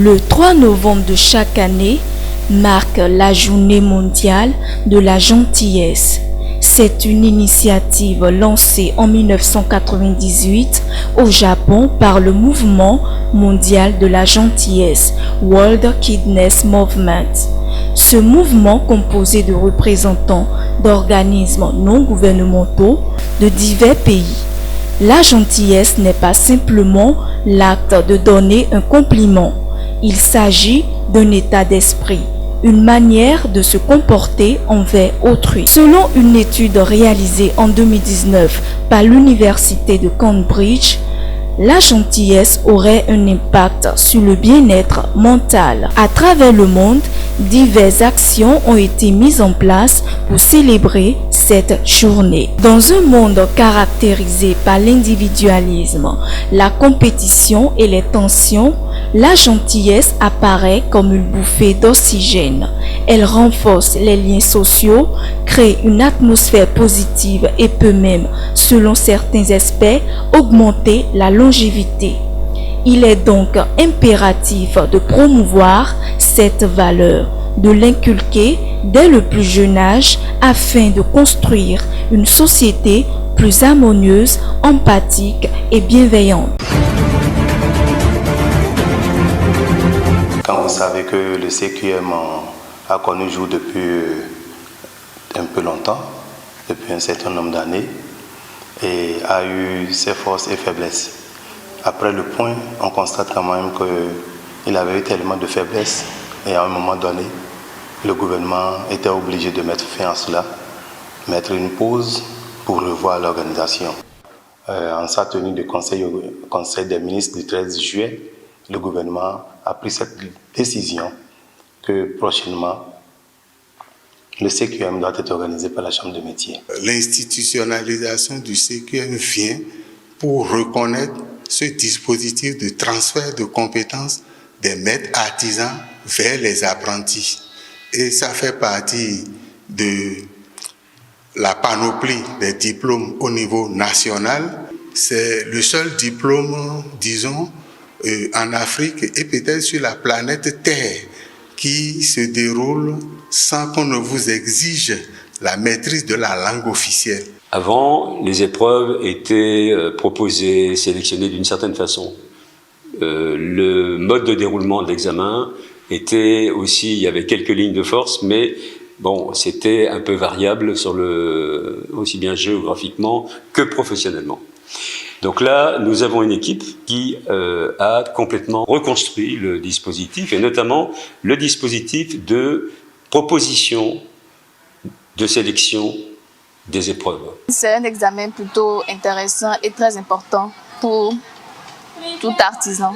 Le 3 novembre de chaque année marque la journée mondiale de la gentillesse. C'est une initiative lancée en 1998 au Japon par le mouvement mondial de la gentillesse, World Kindness Movement. Ce mouvement, composé de représentants d'organismes non gouvernementaux de divers pays. La gentillesse n'est pas simplement l'acte de donner un compliment. Il s'agit d'un état d'esprit, une manière de se comporter envers autrui. Selon une étude réalisée en 2019 par l'Université de Cambridge, la gentillesse aurait un impact sur le bien-être mental. À travers le monde, diverses actions ont été mises en place pour célébrer cette journée. Dans un monde caractérisé par l'individualisme, la compétition et les tensions, la gentillesse apparaît comme une bouffée d'oxygène. Elle renforce les liens sociaux, crée une atmosphère positive et peut même, selon certains experts, augmenter la longévité. Il est donc impératif de promouvoir cette valeur, de l'inculquer dès le plus jeune âge afin de construire une société plus harmonieuse, empathique et bienveillante. Quand vous savez que le CQM a connu jour depuis un peu longtemps, depuis un certain nombre d'années, et a eu ses forces et faiblesses. Après le point, on constate quand même qu'il avait eu tellement de faiblesses et à un moment donné, le gouvernement était obligé de mettre fin à cela, mettre une pause pour revoir l'organisation. En sa tenue de conseil des ministres du 13 juillet, le gouvernement a pris cette décision que prochainement, le CQM doit être organisé par la Chambre de métiers. L'institutionnalisation du CQM vient pour reconnaître ce dispositif de transfert de compétences des maîtres artisans vers les apprentis. Et ça fait partie de la panoplie des diplômes au niveau national. C'est le seul diplôme, disons, en Afrique et peut-être sur la planète Terre qui se déroule sans qu'on ne vous exige la maîtrise de la langue officielle. Avant, les épreuves étaient proposées, sélectionnées d'une certaine façon. Le mode de déroulement de l'examen était aussi, il y avait quelques lignes de force, mais bon, c'était un peu variable aussi bien géographiquement que professionnellement. Donc là, nous avons une équipe qui a complètement reconstruit le dispositif, et notamment le dispositif de proposition de sélection des épreuves. C'est un examen plutôt intéressant et très important pour tout artisan,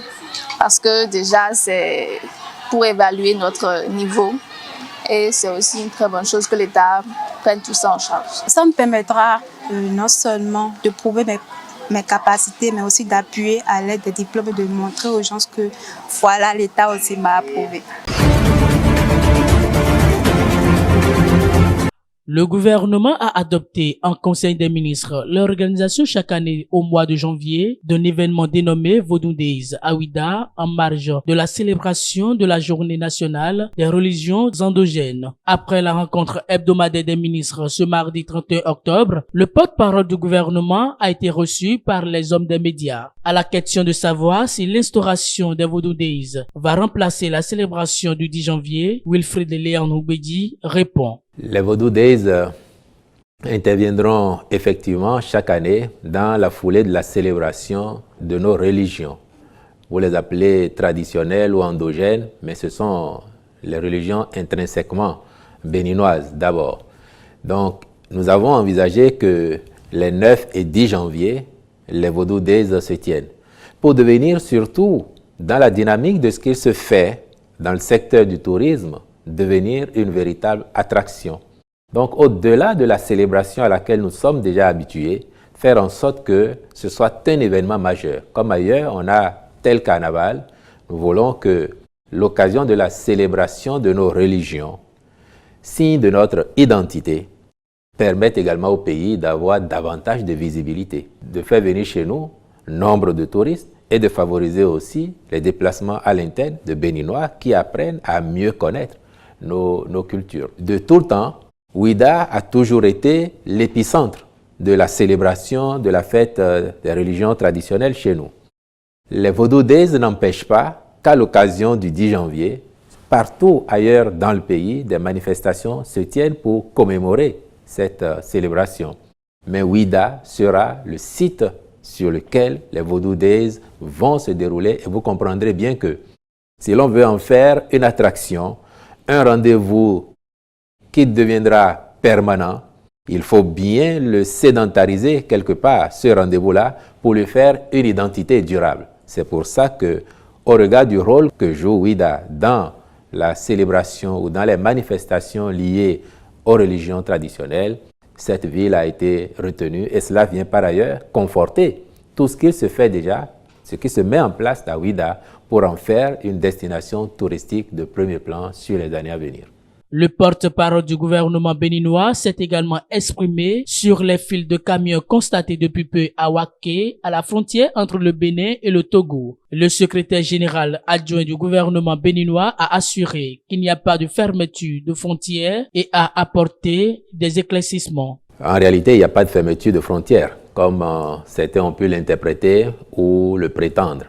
parce que déjà c'est pour évaluer notre niveau, et c'est aussi une très bonne chose que l'État prenne tout ça en charge. Ça me permettra non seulement de prouver mes capacités, mais aussi d'appuyer à l'aide des diplômes, de montrer aux gens que voilà, l'État aussi m'a approuvé. Le gouvernement a adopté en Conseil des ministres l'organisation chaque année au mois de janvier d'un événement dénommé Vodou Days à Ouidah en marge de la célébration de la journée nationale des religions endogènes. Après la rencontre hebdomadaire des ministres ce mardi 31 octobre, le porte-parole du gouvernement a été reçu par les hommes des médias. À la question de savoir si l'instauration des Vodou Days va remplacer la célébration du 10 janvier, Wilfried Léon Oubedi répond. Les Vodou Days interviendront effectivement chaque année dans la foulée de la célébration de nos religions. Vous les appelez traditionnelles ou endogènes, mais ce sont les religions intrinsèquement béninoises d'abord. Donc, nous avons envisagé que les 9 et 10 janvier, les Vodou Days se tiennent, pour devenir surtout, dans la dynamique de ce qu'il se fait dans le secteur du tourisme, devenir une véritable attraction. Donc, au-delà de la célébration à laquelle nous sommes déjà habitués, faire en sorte que ce soit un événement majeur. Comme ailleurs, on a tel carnaval, nous voulons que l'occasion de la célébration de nos religions, signe de notre identité, permette également au pays d'avoir davantage de visibilité, de faire venir chez nous nombre de touristes et de favoriser aussi les déplacements à l'interne de Béninois qui apprennent à mieux connaître nos cultures. De tout le temps, Ouida a toujours été l'épicentre de la célébration de la fête des religions traditionnelles chez nous. Les Vodou Days n'empêchent pas qu'à l'occasion du 10 janvier, partout ailleurs dans le pays, des manifestations se tiennent pour commémorer cette célébration. Mais Ouida sera le site sur lequel les Vodou Days vont se dérouler et vous comprendrez bien que si l'on veut en faire une attraction, un rendez-vous qui deviendra permanent, il faut bien le sédentariser quelque part, ce rendez-vous-là, pour lui faire une identité durable. C'est pour ça que, au regard du rôle que joue Ouida dans la célébration ou dans les manifestations liées aux religions traditionnelles, cette ville a été retenue et cela vient par ailleurs conforter tout ce qui se fait déjà, ce qui se met en place à Ouida pour en faire une destination touristique de premier plan sur les années à venir. Le porte-parole du gouvernement béninois s'est également exprimé sur les files de camions constatés depuis peu à Waké, à la frontière entre le Bénin et le Togo. Le secrétaire général adjoint du gouvernement béninois a assuré qu'il n'y a pas de fermeture de frontières et a apporté des éclaircissements. En réalité, il n'y a pas de fermeture de frontières, comme certains ont pu l'interpréter ou le prétendre.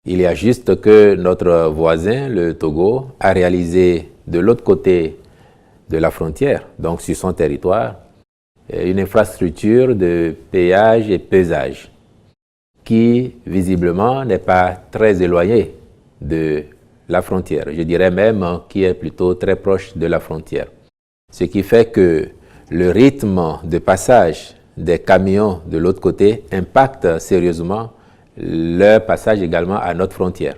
Il y a juste que notre voisin, le Togo, a réalisé de l'autre côté de la frontière, donc sur son territoire, une infrastructure de péage et pesage qui, visiblement, n'est pas très éloignée de la frontière. Je dirais même qui est plutôt très proche de la frontière. Ce qui fait que le rythme de passage des camions de l'autre côté impacte sérieusement leur passage également à notre frontière.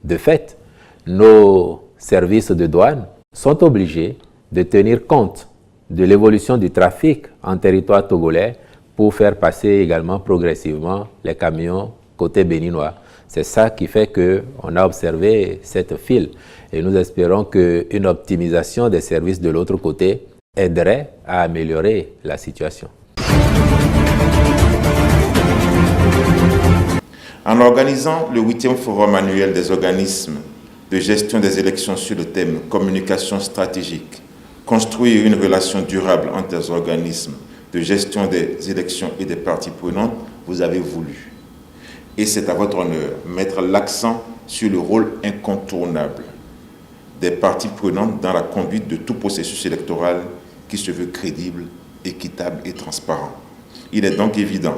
De fait, nos services de douane sont obligés de tenir compte de l'évolution du trafic en territoire togolais pour faire passer également progressivement les camions côté béninois. C'est ça qui fait qu'on a observé cette file et nous espérons qu'une optimisation des services de l'autre côté aiderait à améliorer la situation. En organisant le 8e forum annuel des organismes de gestion des élections sur le thème « Communication stratégique », construire une relation durable entre les organismes de gestion des élections et des parties prenantes, vous avez voulu. Et c'est à votre honneur, mettre l'accent sur le rôle incontournable des parties prenantes dans la conduite de tout processus électoral qui se veut crédible, équitable et transparent. Il est donc évident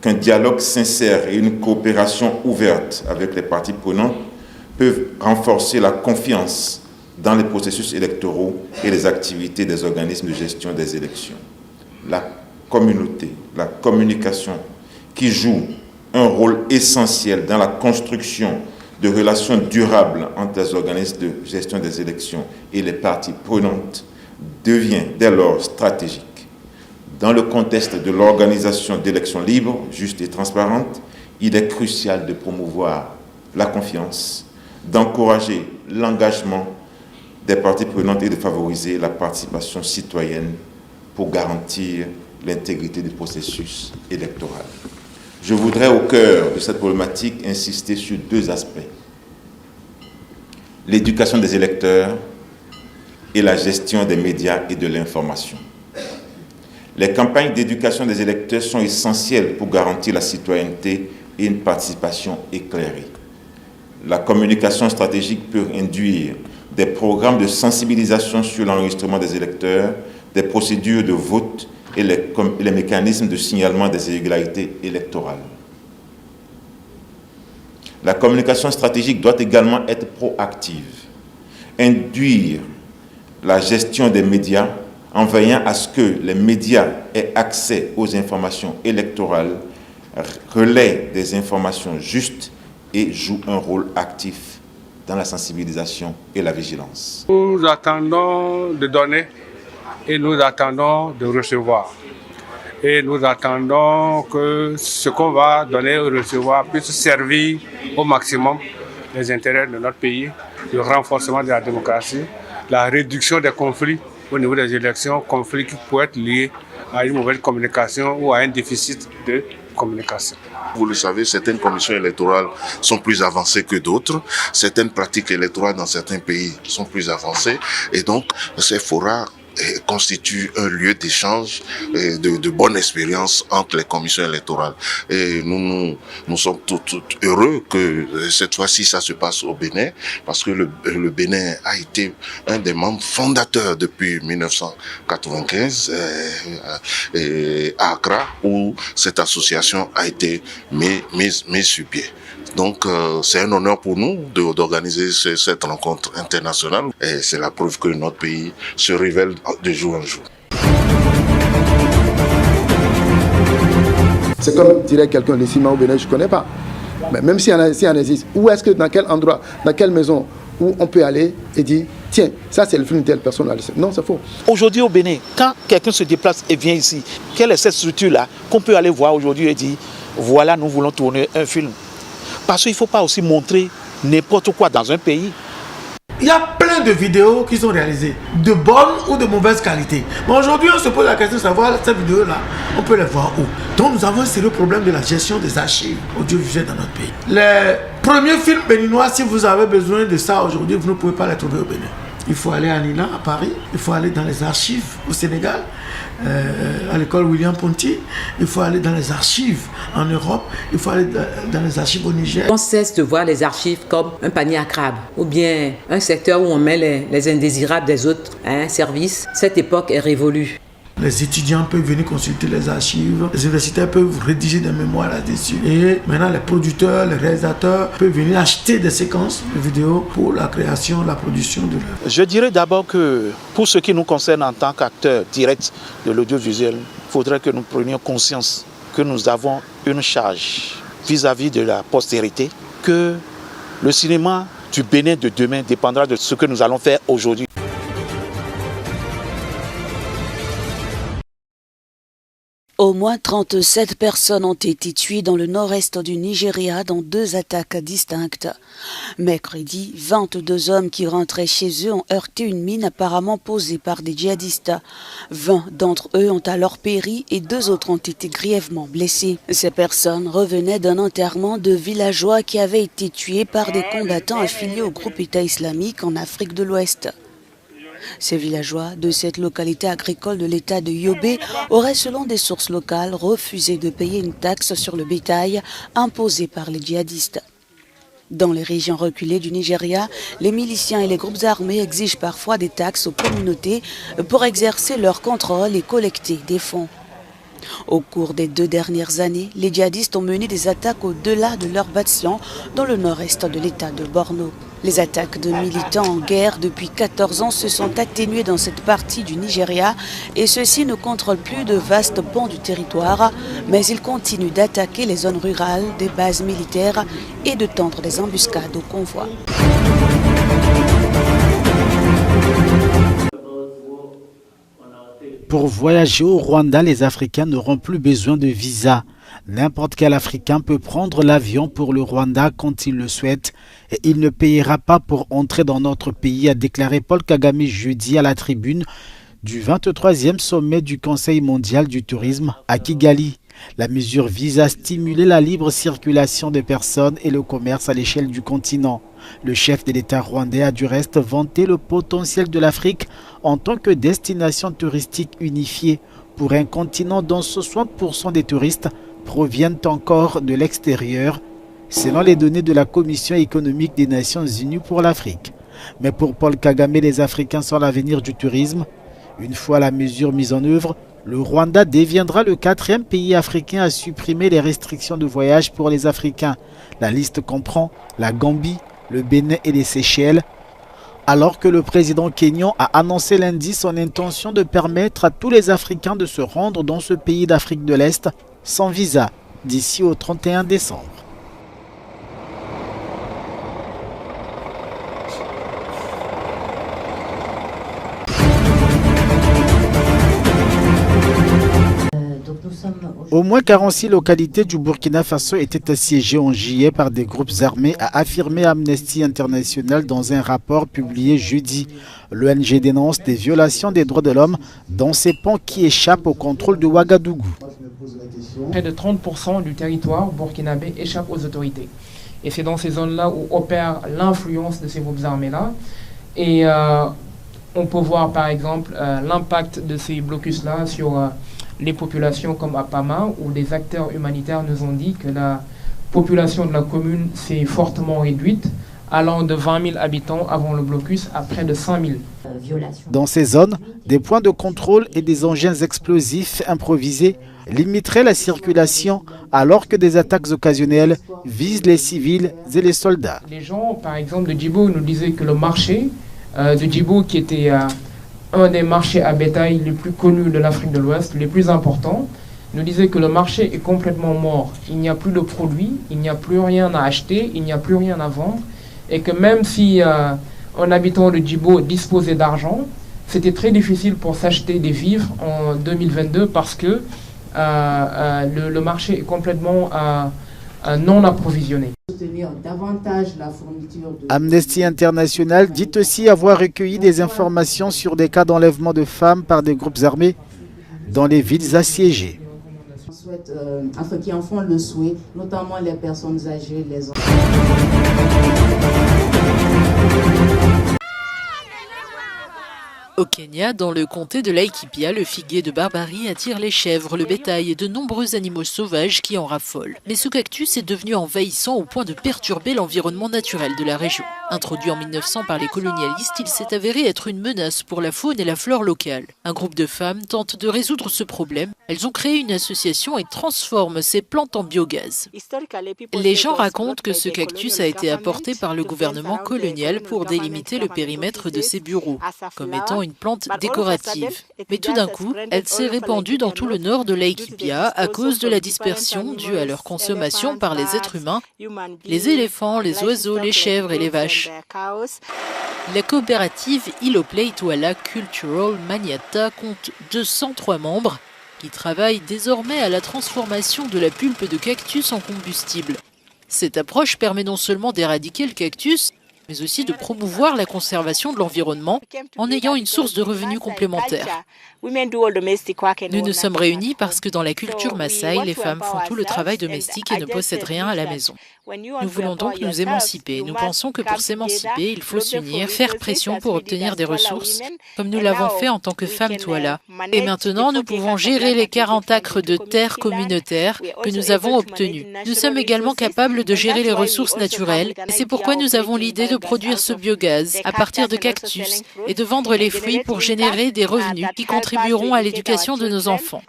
qu'un dialogue sincère et une coopération ouverte avec les parties prenantes peuvent renforcer la confiance dans les processus électoraux et les activités des organismes de gestion des élections. La communauté, la communication, qui joue un rôle essentiel dans la construction de relations durables entre les organismes de gestion des élections et les parties prenantes, devient dès lors stratégique. Dans le contexte de l'organisation d'élections libres, justes et transparentes, il est crucial de promouvoir la confiance, d'encourager l'engagement des parties prenantes et de favoriser la participation citoyenne pour garantir l'intégrité du processus électoral. Je voudrais au cœur de cette problématique insister sur deux aspects. L'éducation des électeurs et la gestion des médias et de l'information. Les campagnes d'éducation des électeurs sont essentielles pour garantir la citoyenneté et une participation éclairée. La communication stratégique peut induire des programmes de sensibilisation sur l'enregistrement des électeurs, des procédures de vote et les mécanismes de signalement des irrégularités électorales. La communication stratégique doit également être proactive, induire la gestion des médias en veillant à ce que les médias aient accès aux informations électorales, relaient des informations justes et jouent un rôle actif dans la sensibilisation et la vigilance. Nous attendons de donner et nous attendons de recevoir. Et nous attendons que ce qu'on va donner ou recevoir puisse servir au maximum les intérêts de notre pays, le renforcement de la démocratie, la réduction des conflits au niveau des élections, conflits qui pourraient être liés à une mauvaise communication ou à un déficit de communication. Vous le savez, certaines commissions électorales sont plus avancées que d'autres. Certaines pratiques électorales dans certains pays sont plus avancées. Et donc, ces forats constitue un lieu d'échange et de bonne expérience entre les commissions électorales. Et nous sommes tout heureux que cette fois-ci ça se passe au Bénin, parce que le Bénin a été un des membres fondateurs depuis 1995 à Accra, où cette association a été mise sur pied. Donc c'est un honneur pour nous d'organiser cette rencontre internationale, et c'est la preuve que notre pays se révèle de jour en jour. C'est comme dirait quelqu'un, les ciments au Bénin, je ne connais pas. Mais même si en existe, où est-ce que, dans quel endroit, dans quelle maison, où on peut aller et dire, tiens, ça c'est le film de telle personne. Non, c'est faux. Aujourd'hui au Bénin, quand quelqu'un se déplace et vient ici, quelle est cette structure-là qu'on peut aller voir aujourd'hui et dire, voilà, nous voulons tourner un film. Parce qu'il ne faut pas aussi montrer n'importe quoi dans un pays. Il y a plein de vidéos qui sont réalisées, de bonne ou de mauvaise qualité. Mais aujourd'hui, on se pose la question de savoir, ces vidéos-là, on peut les voir où? Donc nous avons un sérieux problème de la gestion des archives audiovisuelles dans notre pays. Les premiers films béninois, si vous avez besoin de ça aujourd'hui, vous ne pouvez pas les trouver au Bénin. Il faut aller à Nina, à Paris, il faut aller dans les archives au Sénégal, à l'école William Ponty, il faut aller dans les archives en Europe, il faut aller dans les archives au Niger. On cesse de voir les archives comme un panier à crabes ou bien un secteur où on met les indésirables des autres services. Cette époque est révolue. Les étudiants peuvent venir consulter les archives, les universitaires peuvent rédiger des mémoires là-dessus. Et maintenant, les producteurs, les réalisateurs peuvent venir acheter des séquences de vidéos pour la création, la production de l'œuvre. Je dirais d'abord que pour ce qui nous concerne en tant qu'acteurs directs de l'audiovisuel, il faudrait que nous prenions conscience que nous avons une charge vis-à-vis de la postérité, que le cinéma du Bénin de demain dépendra de ce que nous allons faire aujourd'hui. Au moins 37 personnes ont été tuées dans le nord-est du Nigeria dans 2 attaques distinctes. Mercredi, 22 hommes qui rentraient chez eux ont heurté une mine apparemment posée par des djihadistes. 20 d'entre eux ont alors péri et 2 autres ont été grièvement blessés. Ces personnes revenaient d'un enterrement de villageois qui avaient été tués par des combattants affiliés au groupe État islamique en Afrique de l'Ouest. Ces villageois de cette localité agricole de l'état de Yobe auraient, selon des sources locales, refusé de payer une taxe sur le bétail imposée par les djihadistes. Dans les régions reculées du Nigeria, les miliciens et les groupes armés exigent parfois des taxes aux communautés pour exercer leur contrôle et collecter des fonds. Au cours des 2 dernières années, les djihadistes ont mené des attaques au-delà de leur bastion dans le nord-est de l'état de Borno. Les attaques de militants en guerre depuis 14 ans se sont atténuées dans cette partie du Nigeria et ceux-ci ne contrôlent plus de vastes pans du territoire, mais ils continuent d'attaquer les zones rurales, des bases militaires et de tendre des embuscades aux convois. Pour voyager au Rwanda, les Africains n'auront plus besoin de visa. N'importe quel Africain peut prendre l'avion pour le Rwanda quand il le souhaite et il ne payera pas pour entrer dans notre pays, a déclaré Paul Kagame jeudi à la tribune du 23e sommet du Conseil mondial du tourisme à Kigali. La mesure vise à stimuler la libre circulation des personnes et le commerce à l'échelle du continent. Le chef de l'État rwandais a du reste vanté le potentiel de l'Afrique en tant que destination touristique unifiée pour un continent dont 60% des touristes proviennent encore de l'extérieur, selon les données de la Commission économique des Nations Unies pour l'Afrique. Mais pour Paul Kagame, les Africains sont l'avenir du tourisme. Une fois la mesure mise en œuvre, le Rwanda deviendra le 4e pays africain à supprimer les restrictions de voyage pour les Africains. La liste comprend la Gambie, le Bénin et les Seychelles, alors que le président kényan a annoncé lundi son intention de permettre à tous les Africains de se rendre dans ce pays d'Afrique de l'Est sans visa d'ici au 31 décembre. Au moins 46 localités du Burkina Faso étaient assiégées en juillet par des groupes armés, a affirmé Amnesty International dans un rapport publié jeudi. L'ONG dénonce des violations des droits de l'homme dans ces pans qui échappent au contrôle de Ouagadougou. Près de 30% du territoire burkinabé échappe aux autorités. Et c'est dans ces zones-là où opère l'influence de ces groupes armés-là. Et on peut voir par exemple l'impact de ces blocus-là sur les populations comme à Pama, où des acteurs humanitaires nous ont dit que la population de la commune s'est fortement réduite, allant de 20 000 habitants avant le blocus à près de 5 000. Dans ces zones, des points de contrôle et des engins explosifs improvisés limiteraient la circulation alors que des attaques occasionnelles visent les civils et les soldats. Les gens, par exemple, de Djibo nous disaient que le marché de Djibo, qui était un des marchés à bétail les plus connus de l'Afrique de l'Ouest, les plus importants, nous disait que le marché est complètement mort. Il n'y a plus de produits, il n'y a plus rien à acheter, il n'y a plus rien à vendre. Et que même si un habitant de Djibo disposait d'argent, c'était très difficile pour s'acheter des vivres en 2022 parce que le marché est complètement non approvisionné. Amnesty International dit aussi avoir recueilli des informations sur des cas d'enlèvement de femmes par des groupes armés dans les villes assiégées. À ceux qui en font le souhait, notamment les personnes âgées, les enfants. Au Kenya, dans le comté de Laikipia, le figuier de Barbarie attire les chèvres, le bétail et de nombreux animaux sauvages qui en raffolent. Mais ce cactus est devenu envahissant au point de perturber l'environnement naturel de la région. Introduit en 1900 par les colonialistes, il s'est avéré être une menace pour la faune et la flore locale. Un groupe de femmes tente de résoudre ce problème. Elles ont créé une association et transforment ces plantes en biogaz. Les gens racontent que ce cactus a été apporté par le gouvernement colonial pour délimiter le périmètre de ses bureaux, comme étant une plante décorative. Mais tout d'un coup, elle s'est répandue dans tout le nord de Laikipia à cause de la dispersion due à leur consommation par les êtres humains, les éléphants, les oiseaux, les chèvres et les vaches. La coopérative Iloplay Tuala Cultural Maniata compte 203 membres qui travaillent désormais à la transformation de la pulpe de cactus en combustible. Cette approche permet non seulement d'éradiquer le cactus, mais aussi de promouvoir la conservation de l'environnement en ayant une source de revenus complémentaire. Nous nous sommes réunis parce que dans la culture Maasai, les femmes font tout le travail domestique et ne possèdent rien à la maison. Nous voulons donc nous émanciper. Nous pensons que pour s'émanciper, il faut s'unir, faire pression pour obtenir des ressources, comme nous l'avons fait en tant que femmes Tuala. Et maintenant, nous pouvons gérer les 40 acres de terre communautaires que nous avons obtenus. Nous sommes également capables de gérer les ressources naturelles, et c'est pourquoi nous avons l'idée de produire ce biogaz à partir de cactus et de vendre les fruits pour générer des revenus qui contribueront à l'éducation de nos enfants.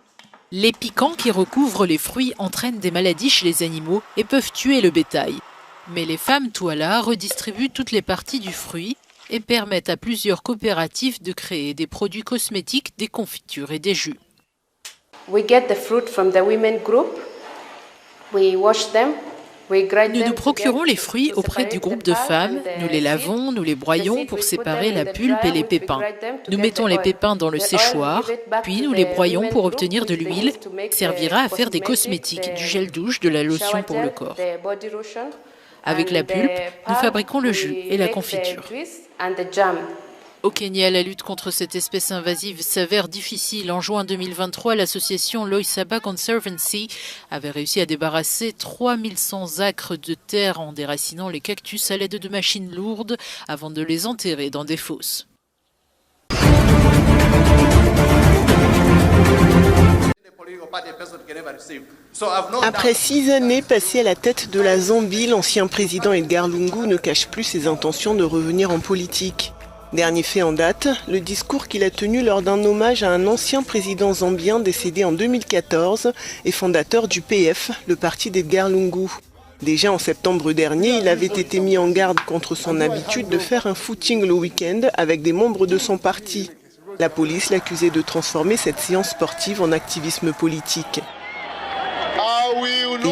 Les piquants qui recouvrent les fruits entraînent des maladies chez les animaux et peuvent tuer le bétail. Mais les femmes Tuala redistribuent toutes les parties du fruit et permettent à plusieurs coopératives de créer des produits cosmétiques, des confitures et des jus. We get the fruit from the women group. We wash them. Nous nous procurons les fruits auprès du groupe de femmes, nous les lavons, nous les broyons pour séparer la pulpe et les pépins. Nous mettons les pépins dans le séchoir, puis nous les broyons pour obtenir de l'huile qui servira à faire des cosmétiques, du gel douche, de la lotion pour le corps. Avec la pulpe, nous fabriquons le jus et la confiture. Au Kenya, la lutte contre cette espèce invasive s'avère difficile. En juin 2023, l'association Loisaba Conservancy avait réussi à débarrasser 3100 acres de terre en déracinant les cactus à l'aide de machines lourdes avant de les enterrer dans des fosses. Après 6 années passées à la tête de la Zambie, l'ancien président Edgar Lungu ne cache plus ses intentions de revenir en politique. Dernier fait en date, le discours qu'il a tenu lors d'un hommage à un ancien président zambien décédé en 2014 et fondateur du PF, le parti d'Edgar Lungu. Déjà en septembre dernier, il avait été mis en garde contre son habitude de faire un footing le week-end avec des membres de son parti. La police l'accusait de transformer cette séance sportive en activisme politique.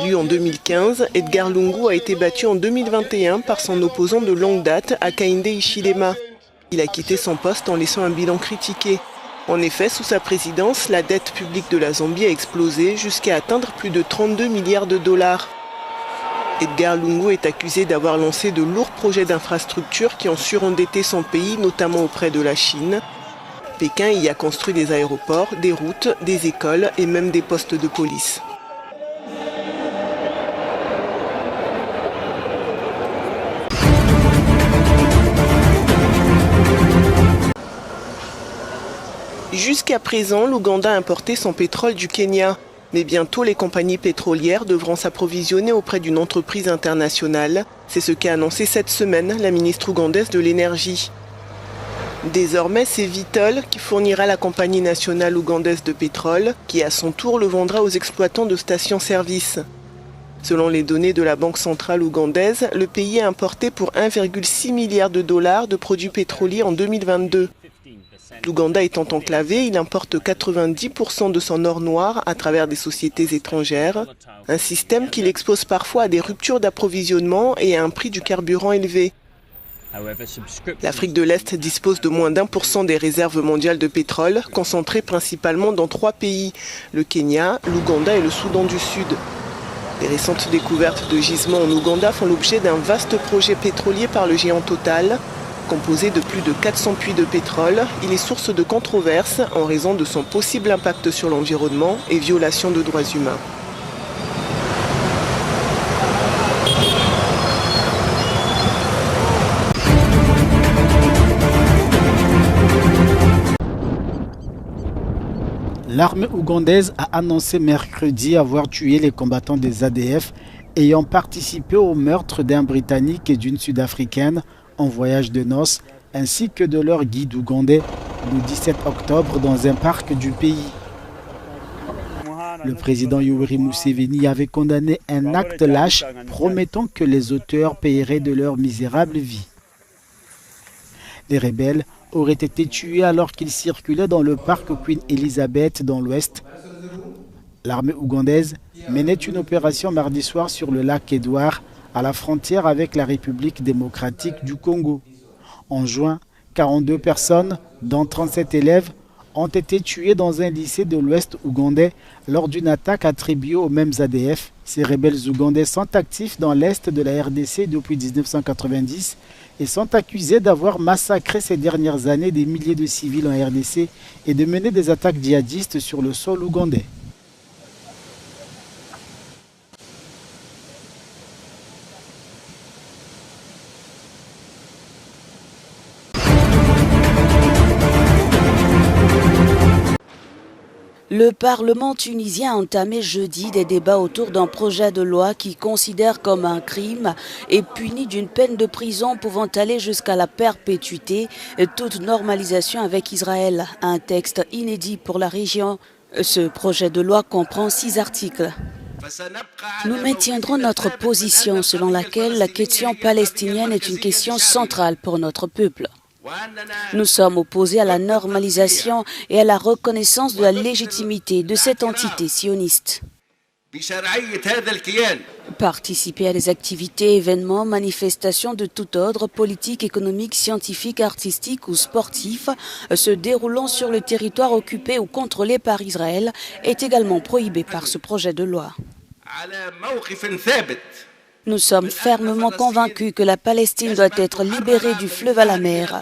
Élu en 2015, Edgar Lungu a été battu en 2021 par son opposant de longue date, Hakainde Hichilema. Il a quitté son poste en laissant un bilan critiqué. En effet, sous sa présidence, la dette publique de la Zambie a explosé jusqu'à atteindre plus de 32 milliards de dollars. Edgar Lungu est accusé d'avoir lancé de lourds projets d'infrastructures qui ont surendetté son pays, notamment auprès de la Chine. Pékin y a construit des aéroports, des routes, des écoles et même des postes de police. Jusqu'à présent, l'Ouganda importait son pétrole du Kenya. Mais bientôt, les compagnies pétrolières devront s'approvisionner auprès d'une entreprise internationale. C'est ce qu'a annoncé cette semaine la ministre ougandaise de l'énergie. Désormais, c'est Vitol qui fournira la compagnie nationale ougandaise de pétrole, qui à son tour le vendra aux exploitants de stations-service. Selon les données de la Banque centrale ougandaise, le pays a importé pour 1,6 milliard de dollars de produits pétroliers en 2022. L'Ouganda étant enclavé, il importe 90% de son or noir à travers des sociétés étrangères, un système qui l'expose parfois à des ruptures d'approvisionnement et à un prix du carburant élevé. L'Afrique de l'Est dispose de moins d'1% des réserves mondiales de pétrole, concentrées principalement dans 3 pays, le Kenya, l'Ouganda et le Soudan du Sud. Les récentes découvertes de gisements en Ouganda font l'objet d'un vaste projet pétrolier par le géant Total. Composé de plus de 400 puits de pétrole, il est source de controverses en raison de son possible impact sur l'environnement et violation de droits humains. L'armée ougandaise a annoncé mercredi avoir tué les combattants des ADF ayant participé au meurtre d'un Britannique et d'une Sud-Africaine en voyage de noces, ainsi que de leur guide ougandais le 17 octobre dans un parc du pays. Le président Yoweri Museveni avait condamné un acte lâche, promettant que les auteurs paieraient de leur misérable vie. Les rebelles auraient été tués alors qu'ils circulaient dans le parc Queen Elizabeth dans l'ouest. L'armée ougandaise menait une opération mardi soir sur le lac Édouard, à la frontière avec la République démocratique du Congo. En juin, 42 personnes, dont 37 élèves, ont été tuées dans un lycée de l'Ouest ougandais lors d'une attaque attribuée aux mêmes ADF. Ces rebelles ougandais sont actifs dans l'Est de la RDC depuis 1990 et sont accusés d'avoir massacré ces dernières années des milliers de civils en RDC et de mener des attaques djihadistes sur le sol ougandais. Le Parlement tunisien a entamé jeudi des débats autour d'un projet de loi qui considère comme un crime et punit d'une peine de prison pouvant aller jusqu'à la perpétuité toute normalisation avec Israël. Un texte inédit pour la région. Ce projet de loi comprend 6 articles. Nous maintiendrons notre position selon laquelle la question palestinienne est une question centrale pour notre peuple. Nous sommes opposés à la normalisation et à la reconnaissance de la légitimité de cette entité sioniste. Participer à des activités, événements, manifestations de tout ordre, politique, économique, scientifique, artistique ou sportif, se déroulant sur le territoire occupé ou contrôlé par Israël est également prohibé par ce projet de loi. Nous sommes fermement convaincus que la Palestine doit être libérée du fleuve à la mer,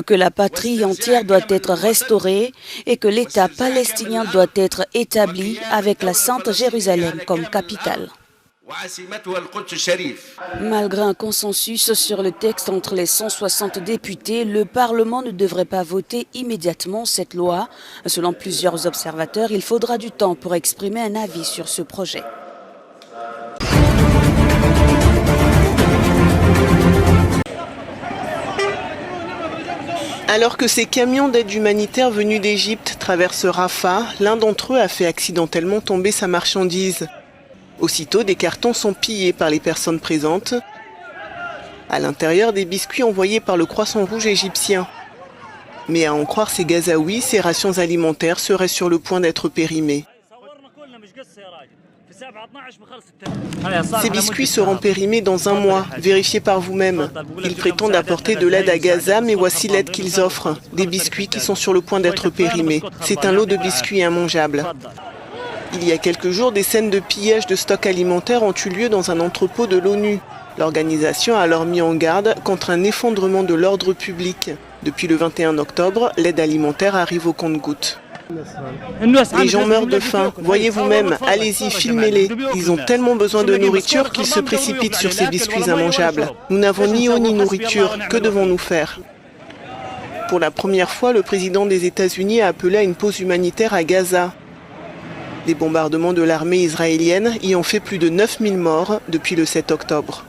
que la patrie entière doit être restaurée et que l'État palestinien doit être établi avec la Sainte Jérusalem comme capitale. Malgré un consensus sur le texte entre les 160 députés, le Parlement ne devrait pas voter immédiatement cette loi. Selon plusieurs observateurs, il faudra du temps pour exprimer un avis sur ce projet. Alors que ces camions d'aide humanitaire venus d'Égypte traversent Rafah, l'un d'entre eux a fait accidentellement tomber sa marchandise. Aussitôt, des cartons sont pillés par les personnes présentes. À l'intérieur, des biscuits envoyés par le Croissant Rouge égyptien. Mais à en croire ces Gazaouis, ces rations alimentaires seraient sur le point d'être périmées. Ces biscuits seront périmés dans un mois, vérifiez par vous-même. Ils prétendent apporter de l'aide à Gaza, mais voici l'aide qu'ils offrent. Des biscuits qui sont sur le point d'être périmés. C'est un lot de biscuits immangeables. Il y a quelques jours, des scènes de pillage de stocks alimentaires ont eu lieu dans un entrepôt de l'ONU. L'organisation a alors mis en garde contre un effondrement de l'ordre public. Depuis le 21 octobre, l'aide alimentaire arrive au compte-gouttes. Les gens meurent de faim. Voyez vous-même, allez-y, filmez-les. Ils ont tellement besoin de nourriture qu'ils se précipitent sur ces biscuits immangeables. Nous n'avons ni eau ni nourriture. Que devons-nous faire ? Pour la première fois, le président des États-Unis a appelé à une pause humanitaire à Gaza. Les bombardements de l'armée israélienne y ont fait plus de 9000 morts depuis le 7 octobre.